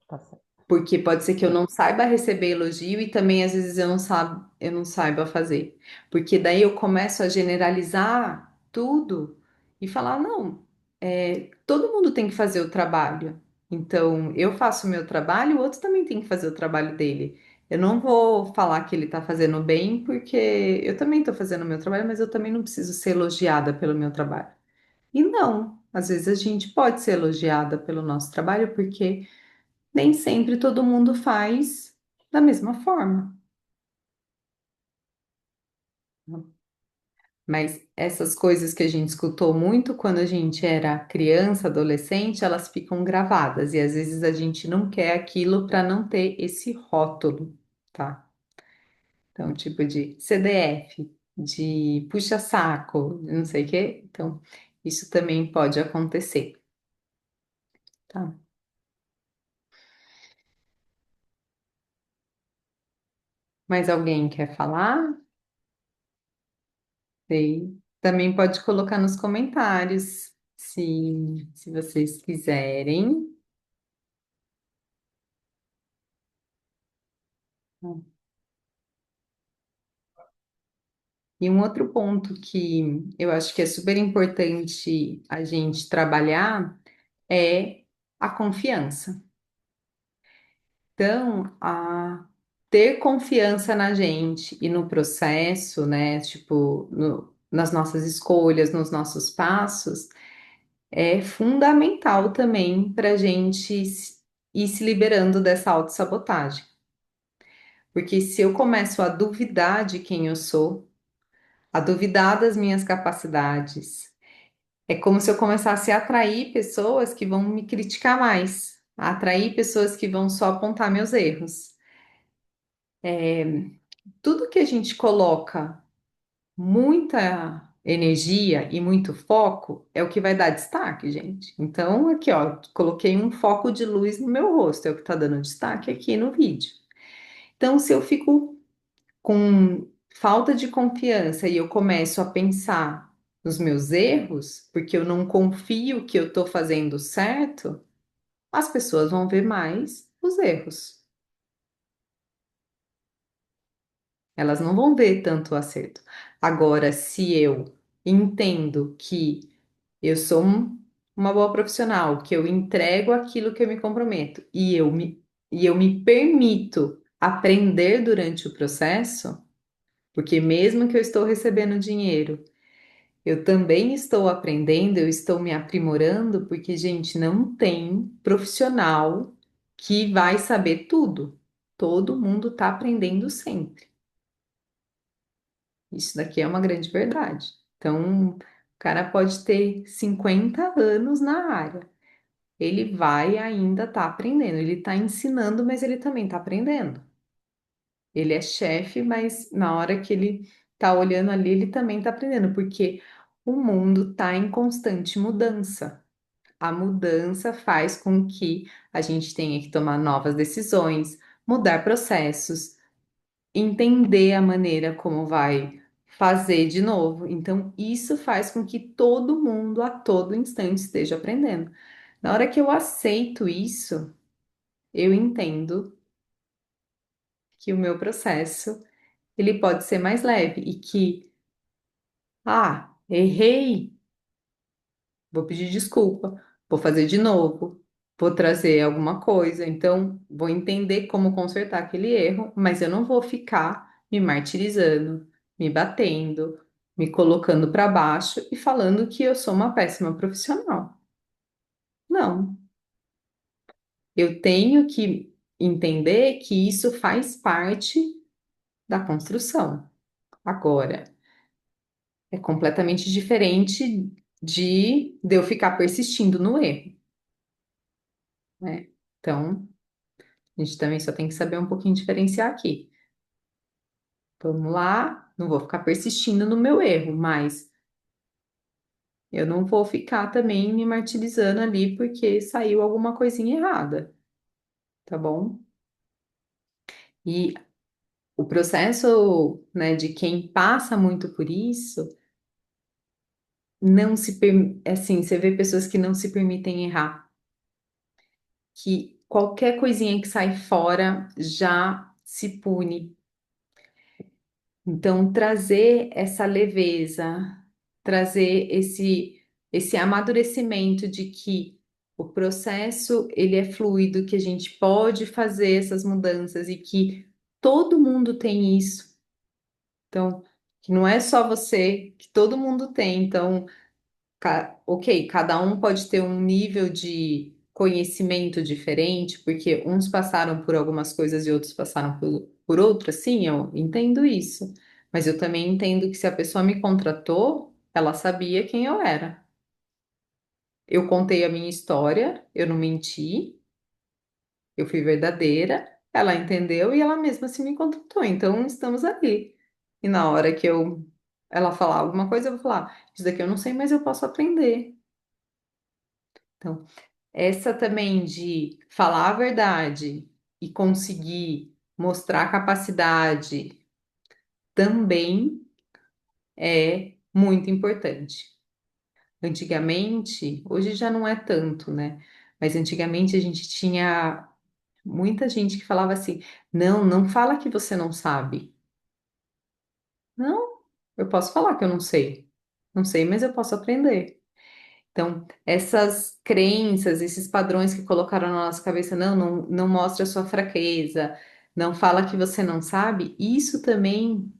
tá certo. Porque pode ser que eu É. não saiba receber elogio e também às vezes eu não saiba fazer. Porque daí eu começo a generalizar tudo e falar, não, todo mundo tem que fazer o trabalho. Então, eu faço o meu trabalho, o outro também tem que fazer o trabalho dele. Eu não vou falar que ele está fazendo bem, porque eu também estou fazendo o meu trabalho, mas eu também não preciso ser elogiada pelo meu trabalho. E não, às vezes a gente pode ser elogiada pelo nosso trabalho, porque nem sempre todo mundo faz da mesma forma. Mas essas coisas que a gente escutou muito quando a gente era criança, adolescente, elas ficam gravadas e às vezes a gente não quer aquilo para não ter esse rótulo, tá? Então, tipo de CDF, de puxa-saco, não sei o quê. Então, isso também pode acontecer, tá? Mais alguém quer falar? Sei. Também pode colocar nos comentários, se vocês quiserem. E um outro ponto que eu acho que é super importante a gente trabalhar é a confiança. Então, ter confiança na gente e no processo, né? Tipo, nas nossas escolhas, nos nossos passos, é fundamental também para a gente ir se liberando dessa autossabotagem. Porque se eu começo a duvidar de quem eu sou, a duvidar das minhas capacidades, é como se eu começasse a atrair pessoas que vão me criticar mais, a atrair pessoas que vão só apontar meus erros. Tudo que a gente coloca muita energia e muito foco é o que vai dar destaque, gente. Então, aqui, ó, coloquei um foco de luz no meu rosto, é o que tá dando destaque aqui no vídeo. Então, se eu fico com falta de confiança e eu começo a pensar nos meus erros, porque eu não confio que eu estou fazendo certo, as pessoas vão ver mais os erros. Elas não vão ver tanto o acerto. Agora, se eu entendo que eu sou uma boa profissional, que eu entrego aquilo que eu me comprometo e eu me permito aprender durante o processo, porque mesmo que eu estou recebendo dinheiro, eu também estou aprendendo, eu estou me aprimorando, porque, gente, não tem profissional que vai saber tudo. Todo mundo está aprendendo sempre. Isso daqui é uma grande verdade. Então, o cara pode ter 50 anos na área. Ele vai ainda estar aprendendo. Ele está ensinando, mas ele também está aprendendo. Ele é chefe, mas na hora que ele está olhando ali, ele também está aprendendo, porque o mundo está em constante mudança. A mudança faz com que a gente tenha que tomar novas decisões, mudar processos, entender a maneira como vai fazer de novo. Então, isso faz com que todo mundo a todo instante esteja aprendendo. Na hora que eu aceito isso, eu entendo que o meu processo ele pode ser mais leve e que, errei, vou pedir desculpa, vou fazer de novo, vou trazer alguma coisa, então vou entender como consertar aquele erro, mas eu não vou ficar me martirizando, me batendo, me colocando para baixo e falando que eu sou uma péssima profissional. Não, eu tenho que entender que isso faz parte da construção. Agora, é completamente diferente de eu ficar persistindo no erro, né? Então, a gente também só tem que saber um pouquinho diferenciar aqui. Vamos lá, não vou ficar persistindo no meu erro, mas eu não vou ficar também me martirizando ali porque saiu alguma coisinha errada, tá bom? E o processo, né, de quem passa muito por isso, não se, assim, você vê pessoas que não se permitem errar, que qualquer coisinha que sai fora já se pune. Então, trazer essa leveza, trazer esse amadurecimento de que o processo ele é fluido, que a gente pode fazer essas mudanças e que todo mundo tem isso. Então, que não é só você, que todo mundo tem. Então, ok, cada um pode ter um nível de conhecimento diferente, porque uns passaram por algumas coisas e outros passaram por outras, sim, eu entendo isso. Mas eu também entendo que se a pessoa me contratou, ela sabia quem eu era. Eu contei a minha história, eu não menti, eu fui verdadeira, ela entendeu e ela mesma se me contratou. Então estamos ali. E na hora que ela falar alguma coisa, eu vou falar: isso daqui eu não sei, mas eu posso aprender. Então, essa também de falar a verdade e conseguir mostrar capacidade também é muito importante. Antigamente, hoje já não é tanto, né? Mas antigamente a gente tinha muita gente que falava assim: não, não fala que você não sabe. Não, eu posso falar que eu não sei. Não sei, mas eu posso aprender. Então, essas crenças, esses padrões que colocaram na nossa cabeça, não mostra a sua fraqueza, não fala que você não sabe, isso também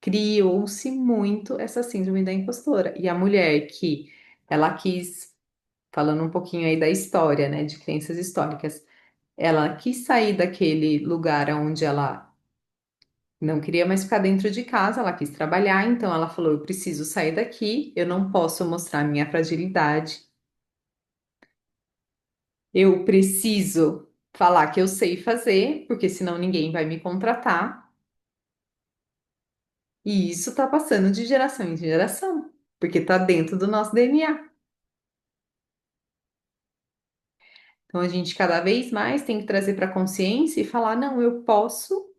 criou-se muito essa síndrome da impostora. E a mulher que ela quis, falando um pouquinho aí da história, né, de crenças históricas, ela quis sair daquele lugar onde ela não queria mais ficar dentro de casa, ela quis trabalhar, então ela falou: eu preciso sair daqui, eu não posso mostrar minha fragilidade. Eu preciso falar que eu sei fazer, porque senão ninguém vai me contratar. E isso está passando de geração em geração, porque está dentro do nosso DNA. Então a gente cada vez mais tem que trazer para a consciência e falar: não, eu posso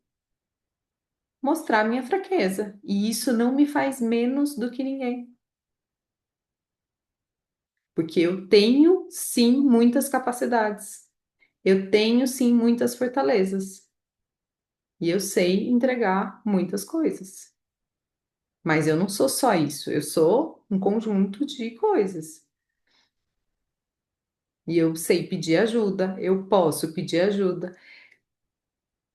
mostrar minha fraqueza. E isso não me faz menos do que ninguém. Porque eu tenho sim muitas capacidades. Eu tenho sim muitas fortalezas. E eu sei entregar muitas coisas. Mas eu não sou só isso, eu sou um conjunto de coisas. E eu sei pedir ajuda, eu posso pedir ajuda.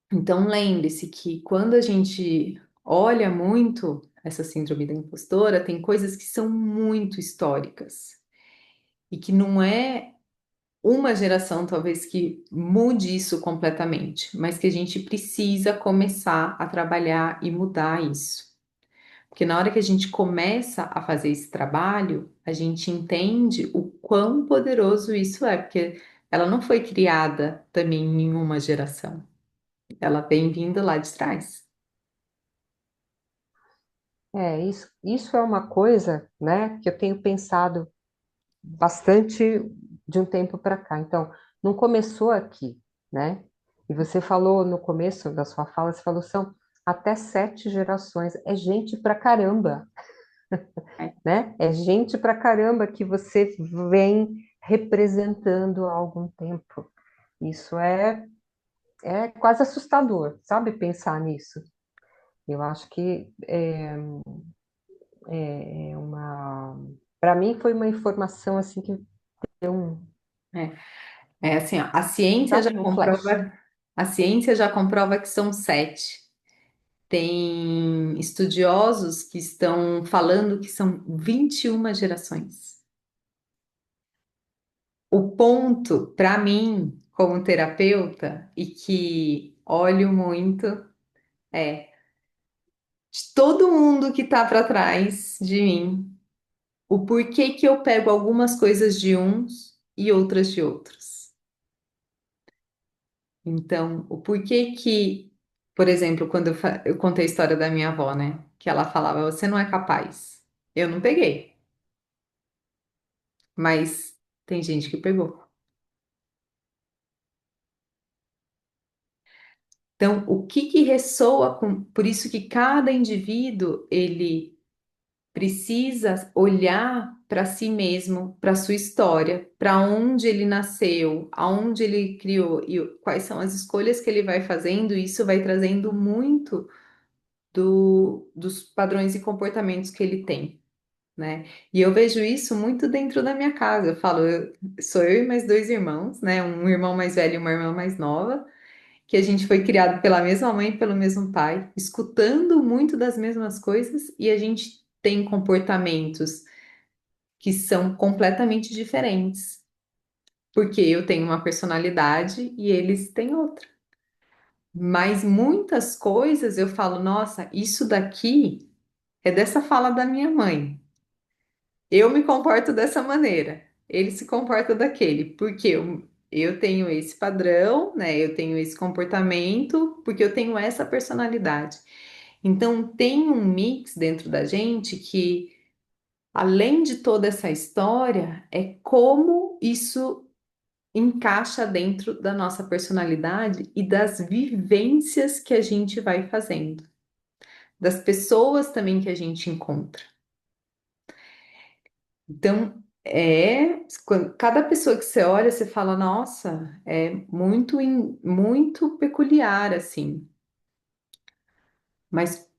Então lembre-se que quando a gente olha muito essa síndrome da impostora, tem coisas que são muito históricas e que não é uma geração talvez que mude isso completamente, mas que a gente precisa começar a trabalhar e mudar isso. Porque na hora que a gente começa a fazer esse trabalho, a gente entende o quão poderoso isso é, porque ela não foi criada também em uma geração. Ela vem vindo lá de trás. Isso é uma coisa, né, que eu tenho pensado bastante de um tempo para cá. Então, não começou aqui, né? E você falou no começo da sua fala, você falou são até 7 gerações. É gente pra caramba, É, né? É gente pra caramba que você vem representando há algum tempo. Isso é quase assustador, sabe? Pensar nisso. Eu acho que é uma. Para mim, foi uma informação assim que deu um, é, é assim, ó, a ciência já sabe, um flash. comprova, a ciência já comprova que são 7. Tem estudiosos que estão falando que são 21 gerações. O ponto, para mim, como terapeuta, e que olho muito, é de todo mundo que tá para trás de mim, o porquê que eu pego algumas coisas de uns e outras de outros. Então, o porquê que, por exemplo, quando eu contei a história da minha avó, né? Que ela falava: você não é capaz. Eu não peguei, mas tem gente que pegou. Então, o que que ressoa com. Por isso que cada indivíduo, ele precisa olhar para si mesmo, para sua história, para onde ele nasceu, aonde ele criou e quais são as escolhas que ele vai fazendo. E isso vai trazendo muito dos padrões e comportamentos que ele tem, né? E eu vejo isso muito dentro da minha casa. Eu falo, sou eu e mais dois irmãos, né? Um irmão mais velho e uma irmã mais nova, que a gente foi criado pela mesma mãe e pelo mesmo pai, escutando muito das mesmas coisas, e a gente tem comportamentos que são completamente diferentes, porque eu tenho uma personalidade e eles têm outra. Mas muitas coisas eu falo: nossa, isso daqui. é dessa fala da minha mãe. Eu me comporto dessa maneira. Ele se comporta daquele, porque eu tenho esse padrão, né? Eu tenho esse comportamento, porque eu tenho essa personalidade. Então, tem um mix dentro da gente que, além de toda essa história, é como isso encaixa dentro da nossa personalidade e das vivências que a gente vai fazendo, das pessoas também que a gente encontra. Então, cada pessoa que você olha, você fala, nossa, é muito peculiar assim. Mas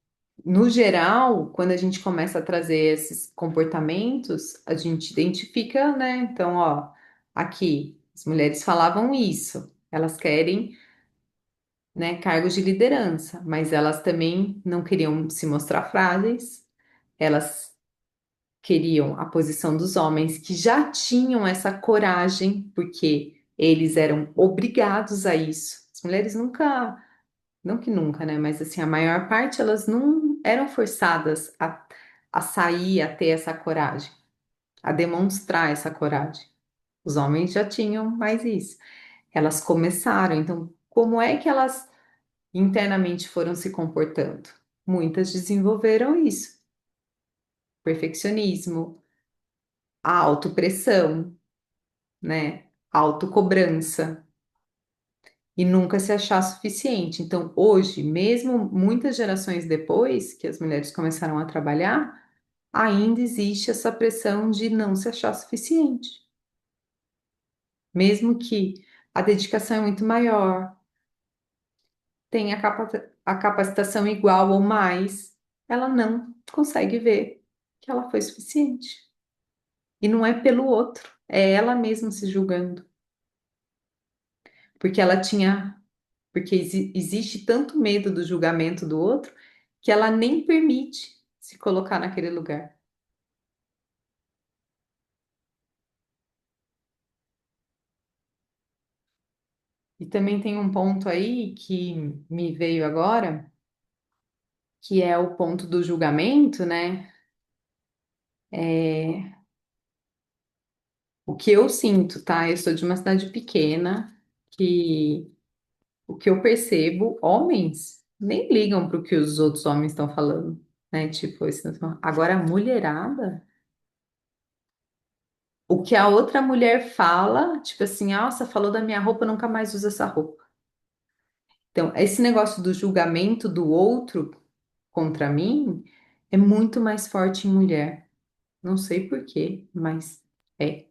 no geral, quando a gente começa a trazer esses comportamentos, a gente identifica, né? Então, ó, aqui, as mulheres falavam isso. Elas querem, né, cargos de liderança, mas elas também não queriam se mostrar frágeis. Elas queriam a posição dos homens que já tinham essa coragem, porque eles eram obrigados a isso. As mulheres nunca, não que nunca, né? Mas assim, a maior parte elas não eram forçadas a sair, a ter essa coragem, a demonstrar essa coragem. Os homens já tinham mais isso. Elas começaram, então, como é que elas internamente foram se comportando? Muitas desenvolveram isso, perfeccionismo, a autopressão, né? Autocobrança e nunca se achar suficiente. Então, hoje, mesmo muitas gerações depois que as mulheres começaram a trabalhar, ainda existe essa pressão de não se achar suficiente. Mesmo que a dedicação é muito maior, tenha a capacitação igual ou mais, ela não consegue ver que ela foi suficiente. E não é pelo outro, é ela mesma se julgando. Porque ela tinha porque existe tanto medo do julgamento do outro que ela nem permite se colocar naquele lugar. E também tem um ponto aí que me veio agora, que é o ponto do julgamento, né? É, o que eu sinto, tá? Eu sou de uma cidade pequena que o que eu percebo, homens nem ligam para o que os outros homens estão falando, né? Tipo, agora a mulherada. O que a outra mulher fala, tipo assim, nossa, falou da minha roupa, eu nunca mais uso essa roupa. Então, esse negócio do julgamento do outro contra mim é muito mais forte em mulher. Não sei por quê, mas é.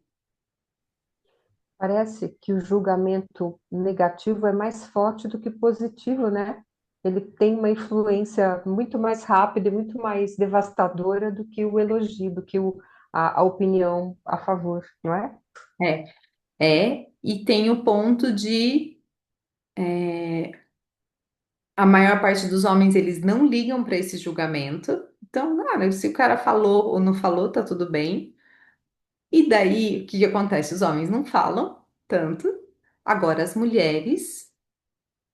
Parece que o julgamento negativo é mais forte do que o positivo, né? Ele tem uma influência muito mais rápida e muito mais devastadora do que o elogio, do que a opinião a favor, não é? É, e tem o ponto de a maior parte dos homens eles não ligam para esse julgamento. Então, cara, se o cara falou ou não falou, tá tudo bem. E daí, o que que acontece? Os homens não falam tanto. Agora as mulheres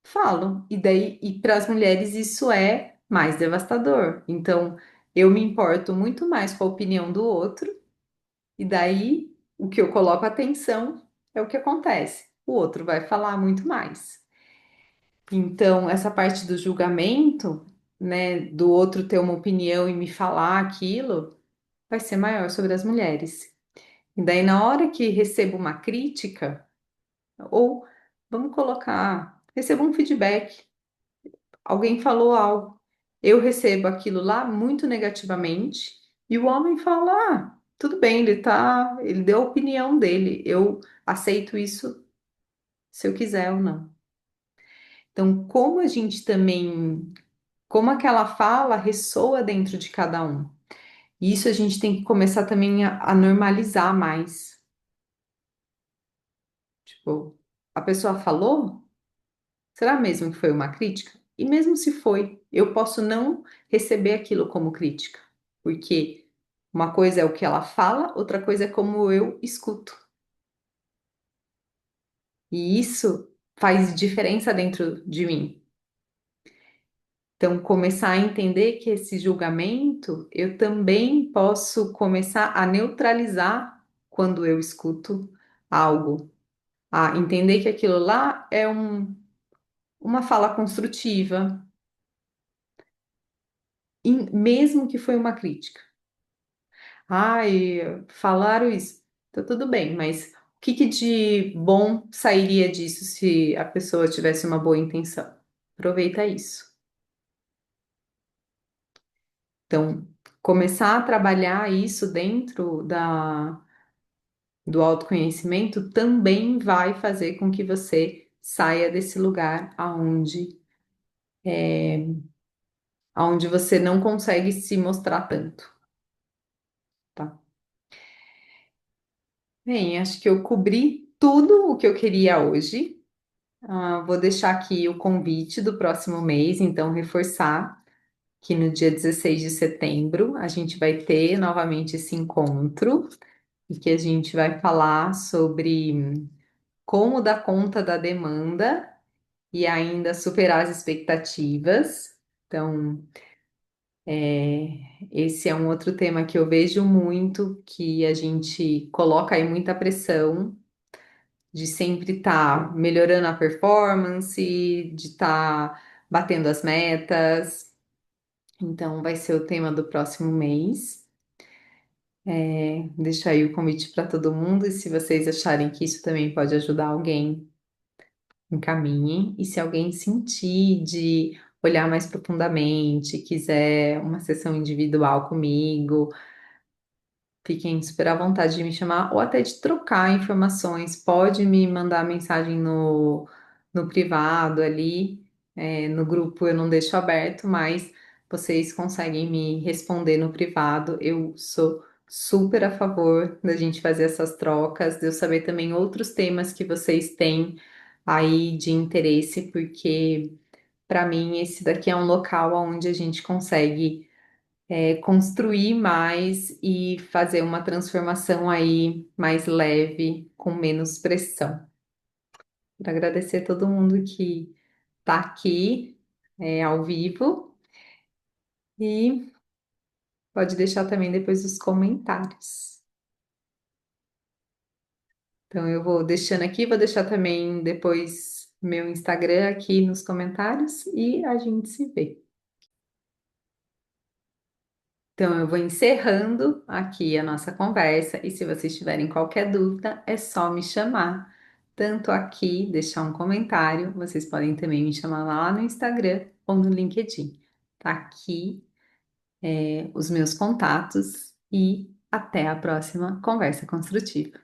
falam. E daí, e para as mulheres isso é mais devastador. Então, eu me importo muito mais com a opinião do outro, e daí o que eu coloco atenção é o que acontece. O outro vai falar muito mais. Então, essa parte do julgamento, né, do outro ter uma opinião e me falar aquilo, vai ser maior sobre as mulheres. E daí, na hora que recebo uma crítica, ou vamos colocar, recebo um feedback. Alguém falou algo, eu recebo aquilo lá muito negativamente e o homem fala: "Ah, tudo bem, ele deu a opinião dele, eu aceito isso se eu quiser ou não". Então, como a gente também, como aquela fala ressoa dentro de cada um. Isso a gente tem que começar também a normalizar mais. Tipo, a pessoa falou, será mesmo que foi uma crítica? E mesmo se foi, eu posso não receber aquilo como crítica, porque uma coisa é o que ela fala, outra coisa é como eu escuto. E isso faz diferença dentro de mim. Então, começar a entender que esse julgamento eu também posso começar a neutralizar quando eu escuto algo, a entender que aquilo lá é uma fala construtiva, mesmo que foi uma crítica. Ai, falaram isso. Tá tudo bem, mas o que que de bom sairia disso se a pessoa tivesse uma boa intenção? Aproveita isso. Então, começar a trabalhar isso dentro do autoconhecimento também vai fazer com que você saia desse lugar aonde você não consegue se mostrar tanto, tá? Bem, acho que eu cobri tudo o que eu queria hoje. Vou deixar aqui o convite do próximo mês, então reforçar que no dia 16 de setembro a gente vai ter novamente esse encontro e que a gente vai falar sobre como dar conta da demanda e ainda superar as expectativas. Então, esse é um outro tema que eu vejo muito, que a gente coloca aí muita pressão de sempre estar melhorando a performance, de estar batendo as metas. Então, vai ser o tema do próximo mês. Deixo aí o convite para todo mundo, e se vocês acharem que isso também pode ajudar alguém, encaminhem. E se alguém sentir de olhar mais profundamente, quiser uma sessão individual comigo, fiquem super à vontade de me chamar ou até de trocar informações. Pode me mandar mensagem no privado ali, no grupo eu não deixo aberto, mas vocês conseguem me responder no privado. Eu sou super a favor da gente fazer essas trocas, de eu saber também outros temas que vocês têm aí de interesse, porque para mim esse daqui é um local onde a gente consegue construir mais e fazer uma transformação aí mais leve, com menos pressão. Quero agradecer a todo mundo que está aqui, ao vivo, e pode deixar também depois os comentários. Então eu vou deixando aqui, vou deixar também depois meu Instagram aqui nos comentários e a gente se vê. Então, eu vou encerrando aqui a nossa conversa e se vocês tiverem qualquer dúvida, é só me chamar. Tanto aqui, deixar um comentário, vocês podem também me chamar lá no Instagram ou no LinkedIn. Tá aqui, os meus contatos e até a próxima conversa construtiva.